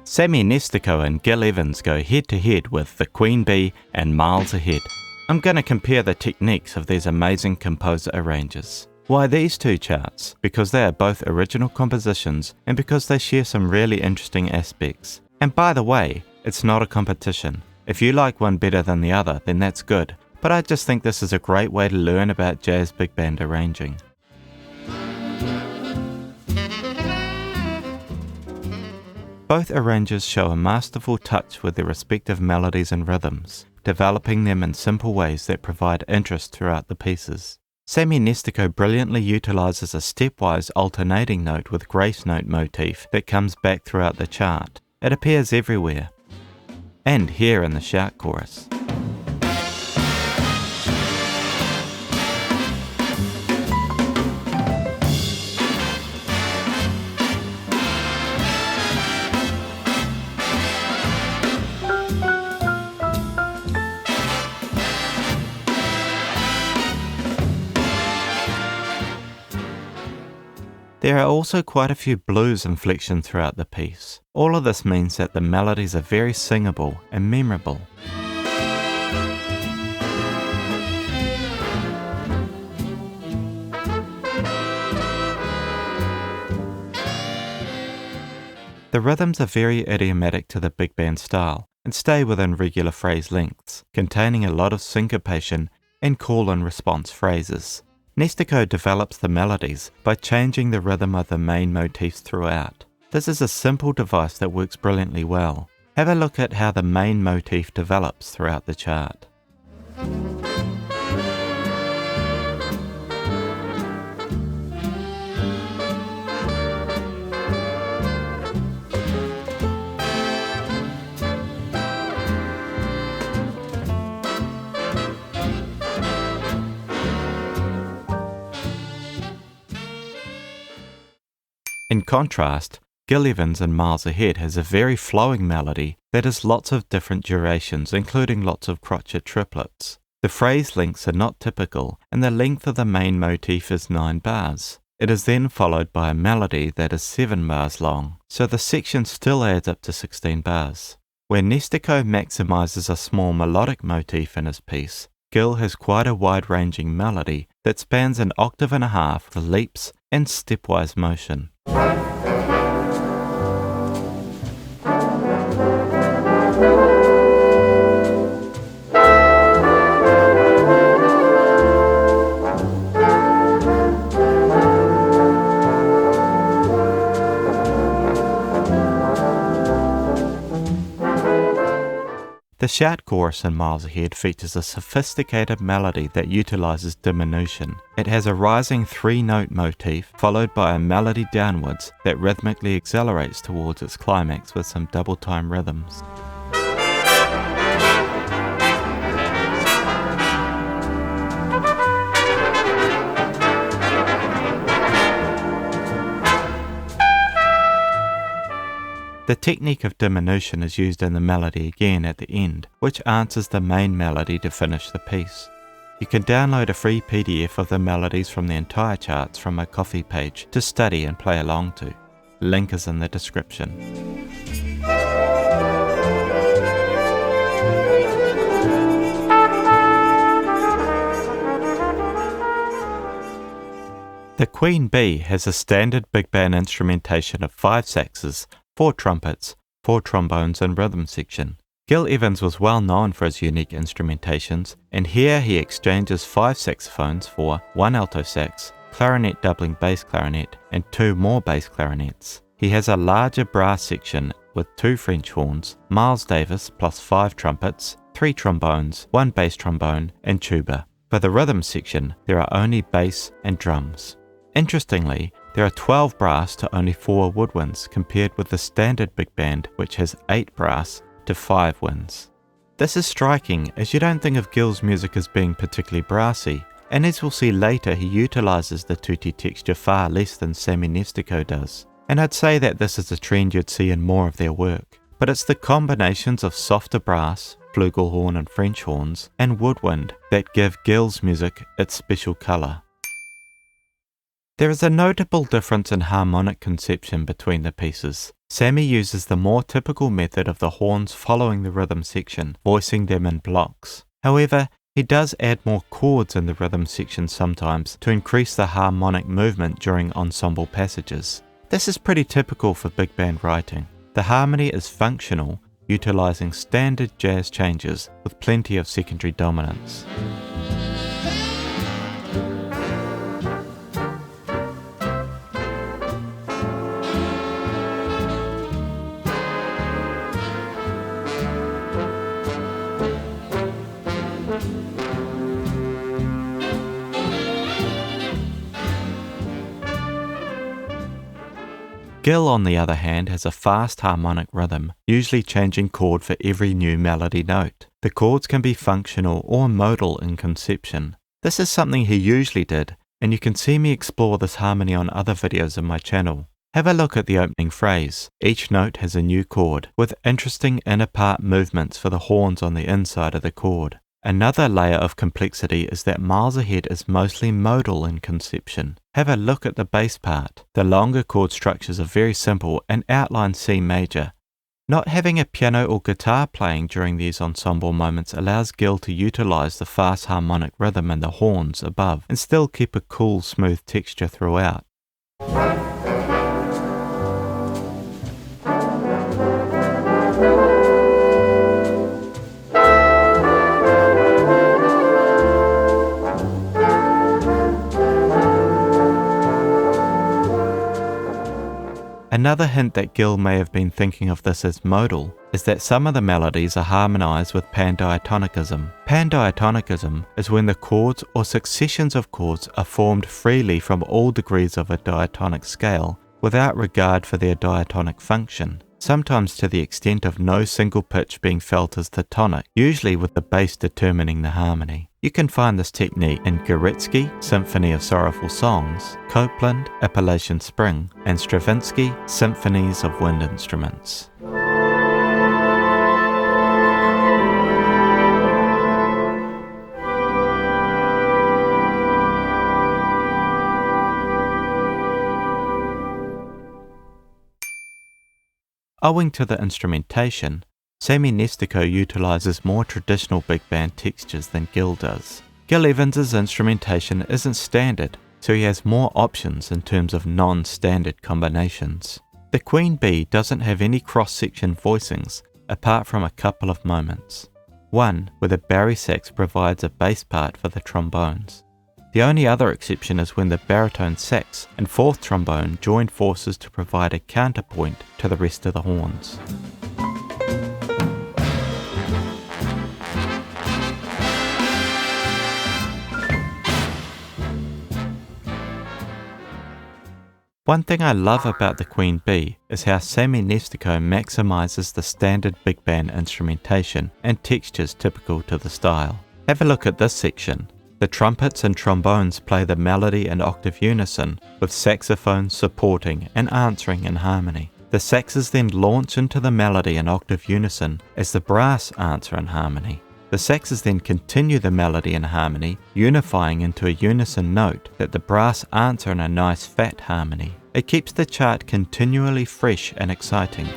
Sammy Nestico and Gil Evans go head-to-head with The Queen Bee and Miles Ahead. I'm going to compare the techniques of these amazing composer-arrangers. Why these two charts? Because they are both original compositions and because they share some really interesting aspects. And by the way, it's not a competition. If you like one better than the other, then that's good. But I just think this is a great way to learn about jazz big band arranging. Both arrangers show a masterful touch with their respective melodies and rhythms, developing them in simple ways that provide interest throughout the pieces. Sammy Nestico brilliantly utilizes a stepwise alternating note with grace note motif that comes back throughout the chart. It appears everywhere, and here in the shout chorus. There are also quite a few blues inflections throughout the piece. All of this means that the melodies are very singable and memorable. The rhythms are very idiomatic to the big band style and stay within regular phrase lengths, containing a lot of syncopation and call and response phrases. Nestico develops the melodies by changing the rhythm of the main motifs throughout. This is a simple device that works brilliantly well. Have a look at how the main motif develops throughout the chart. In contrast, Gil Evans and Miles Ahead has a very flowing melody that has lots of different durations, including lots of crotchet triplets. The phrase lengths are not typical, and the length of the main motif is 9 bars. It is then followed by a melody that is 7 bars long, so the section still adds up to 16 bars. Where Nestico maximizes a small melodic motif in his piece, Gil has quite a wide-ranging melody that spans an octave and a half with leaps and stepwise motion. The shout chorus in Miles Ahead features a sophisticated melody that utilizes diminution. It has a rising 3-note motif followed by a melody downwards that rhythmically accelerates towards its climax with some double-time rhythms. The technique of diminution is used in the melody again at the end, which answers the main melody to finish the piece. You can download a free PDF of the melodies from the entire charts from my Ko-fi page to study and play along to. Link is in the description. The Queen Bee has a standard big band instrumentation of 5 saxes, 4 trumpets, 4 trombones and rhythm section. Gil Evans was well known for his unique instrumentations, and here he exchanges 5 saxophones for 1 alto sax, clarinet doubling bass clarinet, and 2 more bass clarinets. He has a larger brass section with 2 French horns, Miles Davis plus 5 trumpets, 3 trombones, 1 bass trombone, and tuba. For the rhythm section, there are only bass and drums. Interestingly, there are 12 brass to only 4 woodwinds compared with the standard big band, which has 8 brass to 5 winds. This is striking as you don't think of Gil's music as being particularly brassy, and as we'll see later he utilizes the tutti texture far less than Sammy Nestico does. And I'd say that this is a trend you'd see in more of their work. But it's the combinations of softer brass, flugelhorn and French horns, and woodwind that give Gil's music its special colour. There is a notable difference in harmonic conception between the pieces. Sammy uses the more typical method of the horns following the rhythm section, voicing them in blocks. However, he does add more chords in the rhythm section sometimes to increase the harmonic movement during ensemble passages. This is pretty typical for big band writing. The harmony is functional, utilizing standard jazz changes with plenty of secondary dominance. Gil, on the other hand, has a fast harmonic rhythm, usually changing chord for every new melody note. The chords can be functional or modal in conception. This is something he usually did, and you can see me explore this harmony on other videos on my channel. Have a look at the opening phrase. Each note has a new chord, with interesting inner part movements for the horns on the inside of the chord. Another layer of complexity is that Miles Ahead is mostly modal in conception. Have a look at the bass part. The longer chord structures are very simple and outline C major. Not having a piano or guitar playing during these ensemble moments allows Gil to utilize the fast harmonic rhythm in the horns above and still keep a cool, smooth texture throughout. Another hint that Gil may have been thinking of this as modal is that some of the melodies are harmonized with pandiatonicism. Pandiatonicism is when the chords or successions of chords are formed freely from all degrees of a diatonic scale without regard for their diatonic function, sometimes to the extent of no single pitch being felt as the tonic, usually with the bass determining the harmony. You can find this technique in Gorecki, Symphony of Sorrowful Songs, Copland, Appalachian Spring, and Stravinsky, Symphonies of Wind Instruments. Owing to the instrumentation, Sammy Nestico utilizes more traditional big band textures than Gil does. Gil Evans's instrumentation isn't standard, so he has more options in terms of non-standard combinations. The Queen Bee doesn't have any cross-section voicings, apart from a couple of moments. One, where the bari sax provides a bass part for the trombones. The only other exception is when the baritone sax and fourth trombone join forces to provide a counterpoint to the rest of the horns. One thing I love about the Queen Bee is how Sammy Nestico maximizes the standard big band instrumentation and textures typical to the style. Have a look at this section. The trumpets and trombones play the melody in octave unison, with saxophones supporting and answering in harmony. The saxes then launch into the melody in octave unison as the brass answer in harmony. The saxes then continue the melody in harmony, unifying into a unison note that the brass answer in a nice fat harmony. It keeps the chart continually fresh and exciting.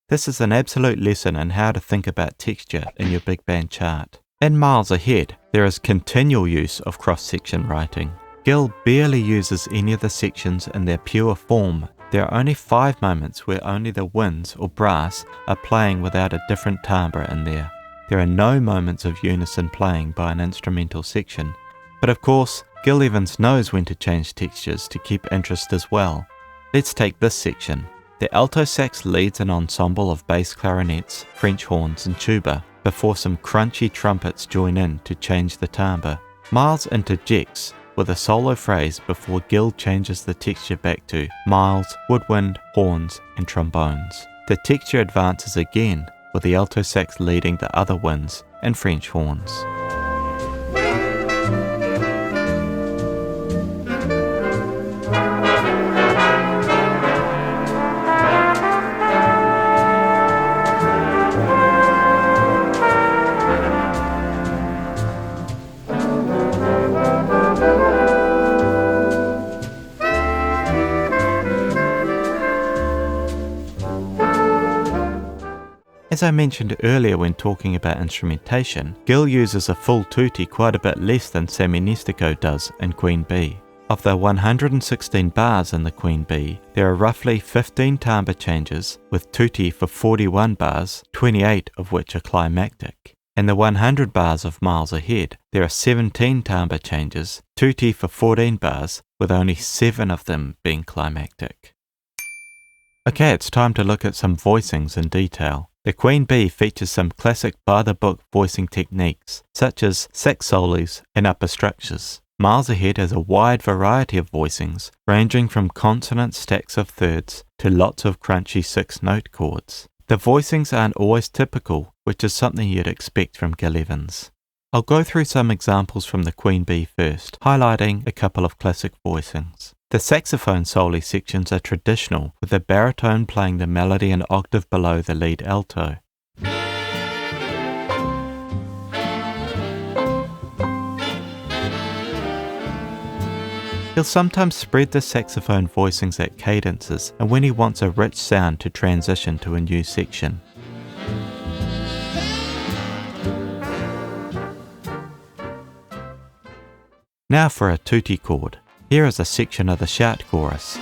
This is an absolute lesson in how to think about texture in your big band chart. In Miles Ahead, there is continual use of cross-section writing. Gil barely uses any of the sections in their pure form. There are only 5 moments where only the winds or brass are playing without a different timbre in there. There are no moments of unison playing by an instrumental section. But of course, Gil Evans knows when to change textures to keep interest as well. Let's take this section. The alto sax leads an ensemble of bass clarinets, French horns and tuba, before some crunchy trumpets join in to change the timbre. Miles interjects with a solo phrase before Gil changes the texture back to Miles, woodwind, horns and trombones. The texture advances again with the alto sax leading the other winds and French horns. As I mentioned earlier when talking about instrumentation, Gil uses a full tutti quite a bit less than Sammy Nestico does in Queen Bee. Of the 116 bars in the Queen Bee, there are roughly 15 timbre changes, with tutti for 41 bars, 28 of which are climactic. In the 100 bars of Miles Ahead, there are 17 timbre changes, tutti for 14 bars, with only 7 of them being climactic. Okay, it's time to look at some voicings in detail. The Queen Bee features some classic by-the-book voicing techniques, such as sax solos and upper structures. Miles Ahead has a wide variety of voicings, ranging from consonant stacks of thirds to lots of crunchy 6-note chords. The voicings aren't always typical, which is something you'd expect from Gil Evans. I'll go through some examples from the Queen Bee first, highlighting a couple of classic voicings. The saxophone solo sections are traditional, with the baritone playing the melody an octave below the lead alto. He'll sometimes spread the saxophone voicings at cadences and when he wants a rich sound to transition to a new section. Now for a tutti chord. Here is a section of the shout chorus.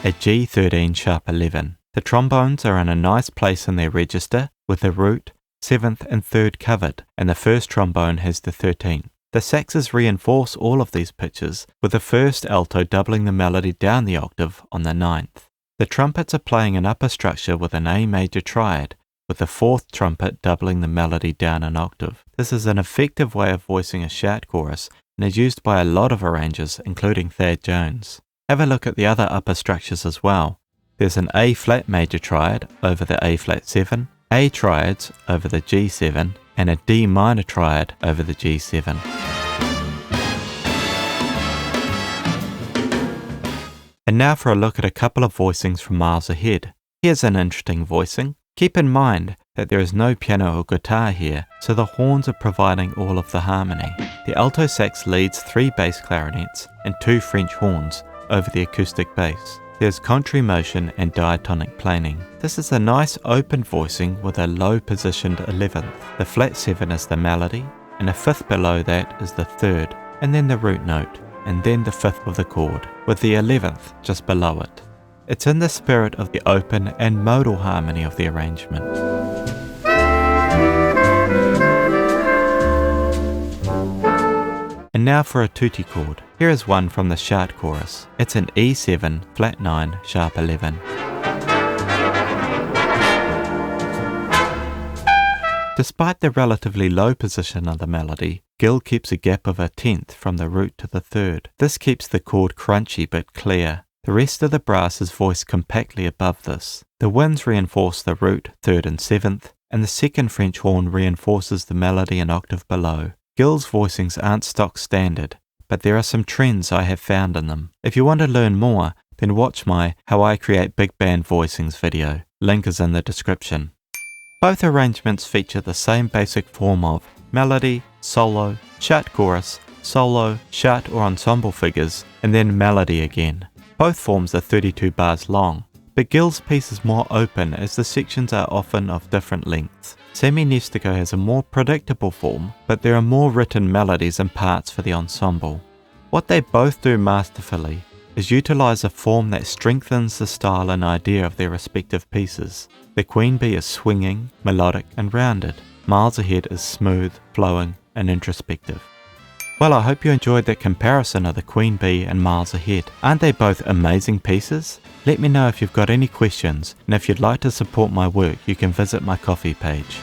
A G13 sharp 11. The trombones are in a nice place in their register, with the root, 7th and 3rd covered, and the first trombone has the 13th. The saxes reinforce all of these pitches, with the first alto doubling the melody down the octave on the 9th. The trumpets are playing an upper structure with an A major triad, with the 4th trumpet doubling the melody down an octave. This is an effective way of voicing a shout chorus and is used by a lot of arrangers, including Thad Jones. Have a look at the other upper structures as well. There's an A flat major triad over the A flat 7, A triads over the G7, and a D minor triad over the G7. And now for a look at a couple of voicings from Miles Ahead. Here's an interesting voicing. Keep in mind that there is no piano or guitar here, so the horns are providing all of the harmony. The alto sax leads 3 bass clarinets and 2 French horns over the acoustic bass. There's contramotion and diatonic planing. This is a nice open voicing with a low positioned 11th. The flat 7 is the melody, and a 5th below that is the 3rd, and then the root note, and then the 5th of the chord, with the 11th just below it. It's in the spirit of the open and modal harmony of the arrangement. And now for a tutti chord. Here is one from the shout chorus. It's an E7 flat 9 sharp 11. Despite the relatively low position of the melody, Gil keeps a gap of a 10th from the root to the 3rd. This keeps the chord crunchy but clear. The rest of the brass is voiced compactly above this. The winds reinforce the root, 3rd and 7th, and the second French horn reinforces the melody an octave below. Gil's voicings aren't stock standard, but there are some trends I have found in them. If you want to learn more, then watch my How I Create Big Band Voicings video. Link is in the description. Both arrangements feature the same basic form of melody, solo, shout chorus, solo, shout or ensemble figures, and then melody again. Both forms are 32 bars long, but Gil's piece is more open as the sections are often of different lengths. Sammy Nestico has a more predictable form, but there are more written melodies and parts for the ensemble. What they both do masterfully is utilize a form that strengthens the style and idea of their respective pieces. The Queen Bee is swinging, melodic and rounded. Miles Ahead is smooth, flowing and introspective. Well, I hope you enjoyed that comparison of the Queen Bee and Miles Ahead. Aren't they both amazing pieces? Let me know if you've got any questions, and if you'd like to support my work, you can visit my Ko-fi page.